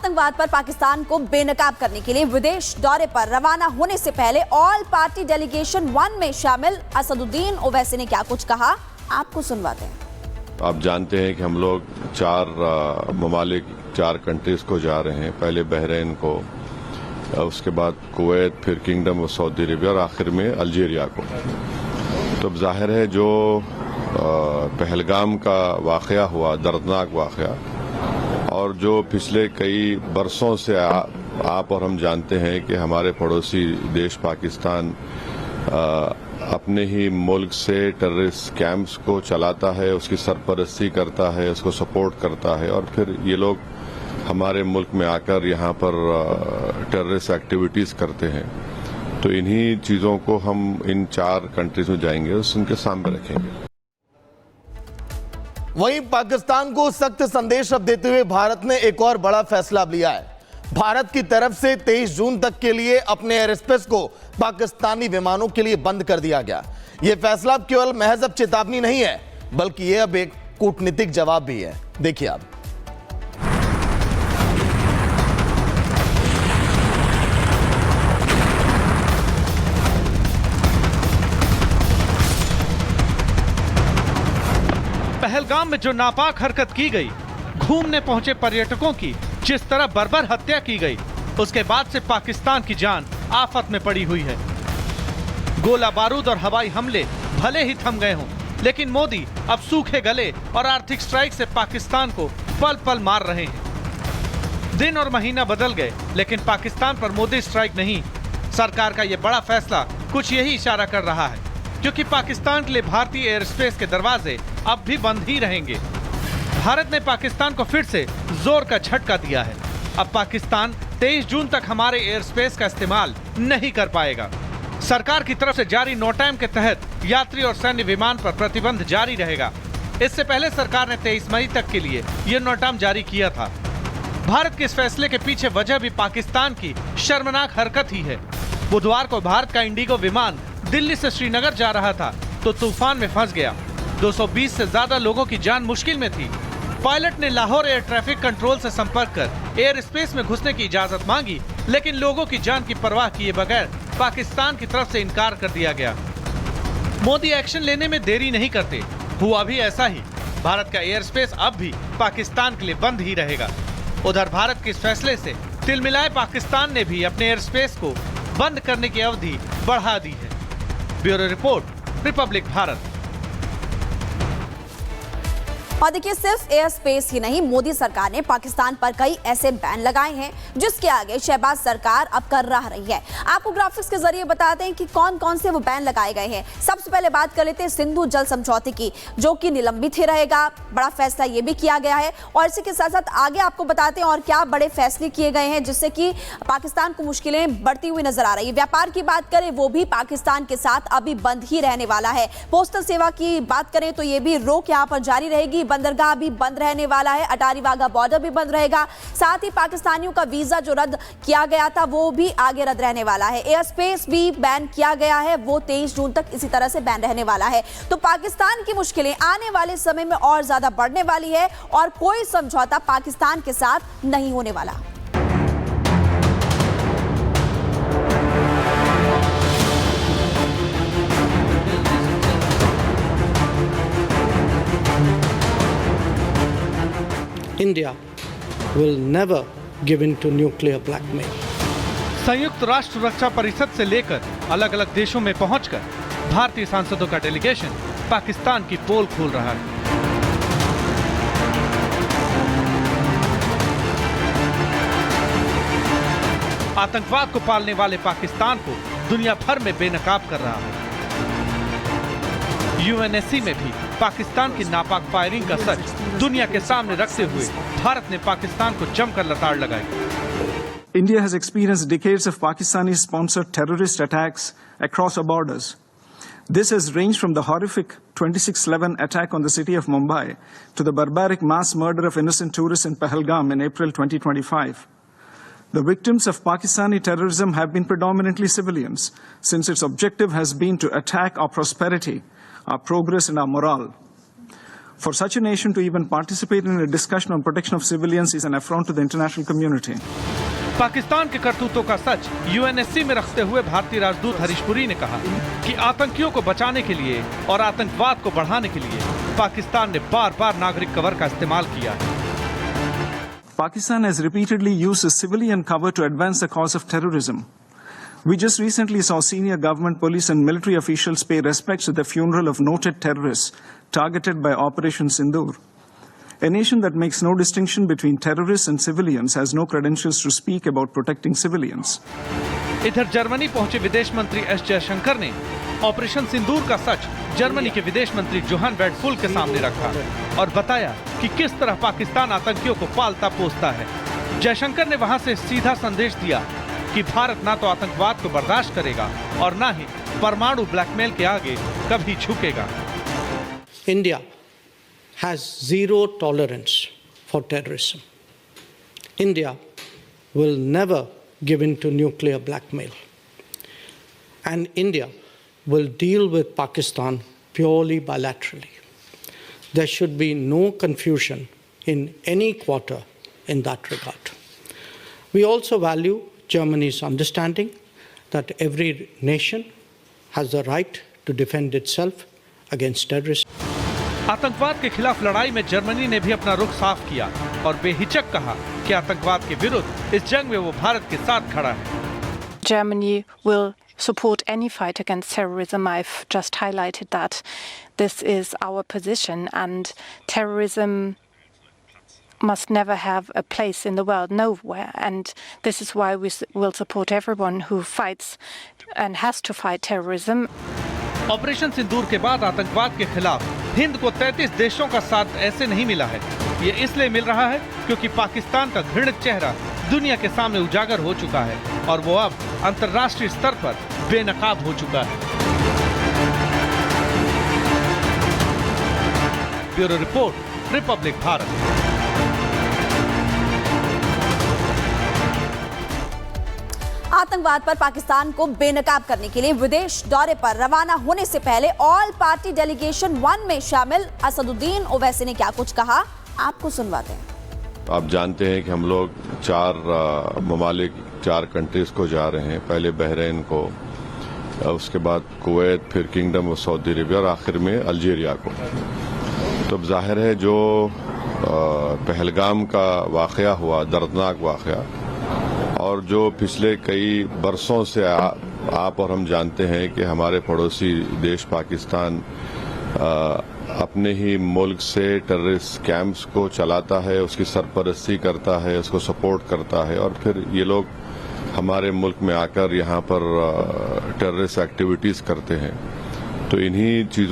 आतंकवाद पर पाकिस्तान को बेनकाब करने के लिए विदेश दौरे पर रवाना होने से पहले ऑल पार्टी डेलीगेशन 1 में शामिल असदुद्दीन ओवैसी ने क्या कुछ कहा, आपको सुनवाते हैं। आप जानते हैं कि हम लोग 4 ममालिक 4 कंट्रीज को जा रहे हैं। पहले बहरीन को, उसके बाद कुवैत, फिर किंगडम ऑफ सऊदी अरेबिया और आखिर में अल्जीरिया को। तो अब जाहिर है जो पहलगाम का वाक़या हुआ, दर्दनाक वाक़या, और जो पिछले कई बरसों से आप और हम जानते हैं कि हमारे पड़ोसी देश पाकिस्तान अपने ही मुल्क से टेररिस्ट कैंप्स को चलाता है, उसकी सरपरस्ती करता है, उसको सपोर्ट करता है, और फिर ये लोग हमारे मुल्क में आकर यहाँ पर टेररिस्ट एक्टिविटीज़ करते हैं। तो इन्हीं चीज़ों को हम इन 4 कंट्रीज में जाएंगे, उनके सामने रखेंगे। वहीं पाकिस्तान को सख्त संदेश अब देते हुए भारत ने एक और बड़ा फैसला लिया है। भारत की तरफ से 23 जून तक के लिए अपने एयर स्पेस को पाकिस्तानी विमानों के लिए बंद कर दिया गया। यह फैसला केवल महज अब चेतावनी नहीं है, बल्कि यह अब एक कूटनीतिक जवाब भी है। देखिए आप। पहलगाम में जो नापाक हरकत की गई, घूमने पहुंचे पर्यटकों की जिस तरह बर्बर हत्या की गई, उसके बाद से पाकिस्तान की जान आफत में पड़ी हुई है। गोला बारूद और हवाई हमले भले ही थम गए हों, लेकिन मोदी अब सूखे गले और आर्थिक स्ट्राइक से पाकिस्तान को पल पल मार रहे हैं। दिन और महीना बदल गए, लेकिन पाकिस्तान पर मोदी स्ट्राइक नहीं। सरकार का यह बड़ा फैसला कुछ यही इशारा कर रहा है, क्योंकि पाकिस्तान के लिए भारतीय एयर स्पेस के दरवाजे अब भी बंद ही रहेंगे। भारत ने पाकिस्तान को फिर से जोर का झटका दिया है। अब पाकिस्तान 23 जून तक हमारे एयर स्पेस का इस्तेमाल नहीं कर पाएगा। सरकार की तरफ से जारी नोटाम के तहत यात्री और सैन्य विमान पर प्रतिबंध जारी रहेगा। इससे पहले सरकार ने 23 मई तक के लिए यह नोटाम जारी किया था। भारत के इस फैसले के पीछे वजह भी पाकिस्तान की शर्मनाक हरकत ही है। बुधवार को भारत का इंडिगो विमान दिल्ली से श्रीनगर जा रहा था तो तूफान में फंस गया। 220 से ज्यादा लोगों की जान मुश्किल में थी। पायलट ने लाहौर एयर ट्रैफिक कंट्रोल से संपर्क कर एयर स्पेस में घुसने की इजाजत मांगी, लेकिन लोगों की जान की परवाह किए बगैर पाकिस्तान की तरफ से इनकार कर दिया गया। मोदी एक्शन लेने में देरी नहीं करते। हुआ भी ऐसा ही। भारत का एयर स्पेस अब भी पाकिस्तान के लिए बंद ही रहेगा। उधर भारत के इस फैसले से तिलमिलाए पाकिस्तान ने भी अपने एयर स्पेस को बंद करने की अवधि बढ़ा दी है। Bureau report, Republic Bharat. और देखिए, सिर्फ एयर स्पेस ही नहीं, मोदी सरकार ने पाकिस्तान पर कई ऐसे बैन लगाए हैं जिसके आगे शहबाज सरकार अब कर रहा रही है। आपको ग्राफिक्स के जरिए बताते हैं कि कौन कौन से वो बैन लगाए गए हैं। सबसे पहले बात कर लेते हैं सिंधु जल समझौते की, जो कि निलंबित ही रहेगा। बड़ा फैसला ये भी किया गया है, और इसी के साथ साथ आगे आपको बताते हैं और क्या बड़े फैसले किए गए हैं जिससे कि पाकिस्तान को मुश्किलें बढ़ती हुई नजर आ रही है। व्यापार की बात करें, वो भी पाकिस्तान के साथ अभी बंद ही रहने वाला है। पोस्टल सेवा की बात करें तो ये भी रोक यहाँ पर जारी रहेगी। बंदरगाह भी बंद रहने वाला है। अटारी वाघा बॉर्डर भी बंद रहेगा। साथ ही पाकिस्तानियों का वीजा जो रद्द किया गया था वो भी आगे रद्द रहने वाला है। एयर स्पेस भी बैन किया गया है, वो 23 जून तक इसी तरह से बैन रहने वाला है। तो पाकिस्तान की मुश्किलें आने वाले समय में और ज्यादा बढ़ने वाली है, और कोई समझौता पाकिस्तान के साथ नहीं होने वाला। India will never give in to nuclear blackmail. संयुक्त राष्ट्र रक्षा परिषद से लेकर अलग अलग देशों में पहुंचकर भारतीय सांसदों का डेलीगेशन पाकिस्तान की पोल खोल रहा है। आतंकवाद को पालने वाले पाकिस्तान को दुनिया भर में बेनकाब कर रहा है। यूएनएससी में भी पाकिस्तान की नापाक फायरिंग का सच दुनिया के सामने रखते हुए भारत ने पाकिस्तान को जमकर लताड़ लगाई। India has experienced decades of Pakistani-sponsored terrorist attacks across our borders. This has ranged from the horrific 26/11 attack on the city of Mumbai to the barbaric mass murder of innocent tourists in Pahalgam in April 2025. The victims of Pakistani terrorism have been predominantly civilians, since its objective has been to attack our prosperity, our progress and our morale. For such a nation to even participate in a discussion on protection of civilians is an affront to the international community. Pakistan के करतूतों का सच UNSC में रखते हुए भारतीय राजदूत हरीश पुरी ने कहा कि आतंकियों को बचाने के लिए और आतंकवाद को बढ़ाने के लिए पाकिस्तान ने बार-बार नागरिक कवर का इस्तेमाल किया है। Pakistan has repeatedly used a civilian cover to advance the cause of terrorism. We just recently saw senior government, police and military officials pay respects at the funeral of noted terrorists targeted by Operation Sindoor. A nation that makes no distinction between terrorists and civilians has no credentials to speak about protecting civilians. इधर Germany पहुंचे विदेश मंत्री S Jaishankar ने operation सिंदूर का सच Germany के विदेश मंत्री Johan Wadephul के सामने रखा और बताया कि किस तरह पाकिस्तान आतंकियों को पालता पोसता है। जयशंकर ने वहां से सीधा संदेश दिया कि भारत ना तो आतंकवाद को बर्दाश्त करेगा और ना ही परमाणु ब्लैकमेल के आगे कभी झुकेगा। India has zero tolerance for terrorism. India will never give in to nuclear blackmail. And India will deal with Pakistan purely bilaterally. There should be no confusion in any quarter in that regard. We also value Germany's understanding that every nation has the right to defend itself against terrorists. आतंकवाद के खिलाफ लड़ाई में Germany ने भी अपना रुख साफ किया और बेहिचक कहा कि आतंकवाद के विरुद्ध इस जंग में वो भारत के साथ खड़ा है। Germany will support any fight against terrorism. I've just highlighted that this is our position, and terrorism must never have a place in the world, nowhere. And this is why we will support everyone who fights and has to fight terrorism. Operation Sindoor के बाद आतंकवाद के खिलाफ हिंद को 33 देशों का साथ ऐसे नहीं मिला है। ये इसलिए मिल रहा है क्योंकि पाकिस्तान का घृणित चेहरा दुनिया के सामने उजागर हो चुका है और वो अब अंतर्राष्ट्रीय स्तर पर बेनकाब हो चुका है। Bureau report, Republic Bharat. आतंकवाद पर पाकिस्तान को बेनकाब करने के लिए विदेश दौरे पर रवाना होने से पहले ऑल पार्टी डेलीगेशन 1 में शामिल असदुद्दीन ओवैसी ने क्या कुछ कहा, आपको सुनवाते हैं। आप जानते हैं कि हम लोग 4 कंट्रीज को जा रहे हैं। पहले बहरीन को, उसके बाद कुवैत, फिर किंगडम ऑफ सऊदी अरेबिया और आखिर में अल्जीरिया को। तो अब जाहिर है जो पहलगाम का वाकया हुआ, दर्दनाक वाकया, और जो पिछले कई बरसों से आप और हम जानते हैं कि हमारे पड़ोसी देश पाकिस्तान अपने ही मुल्क से टेररिस्ट कैंप्स को चलाता है, उसकी सरपरस्ती करता है, उसको सपोर्ट करता है और फिर ये लोग हमारे मुल्क में आकर यहाँ पर टेररिस्ट एक्टिविटीज करते हैं। तो इन्हीं चीज़ों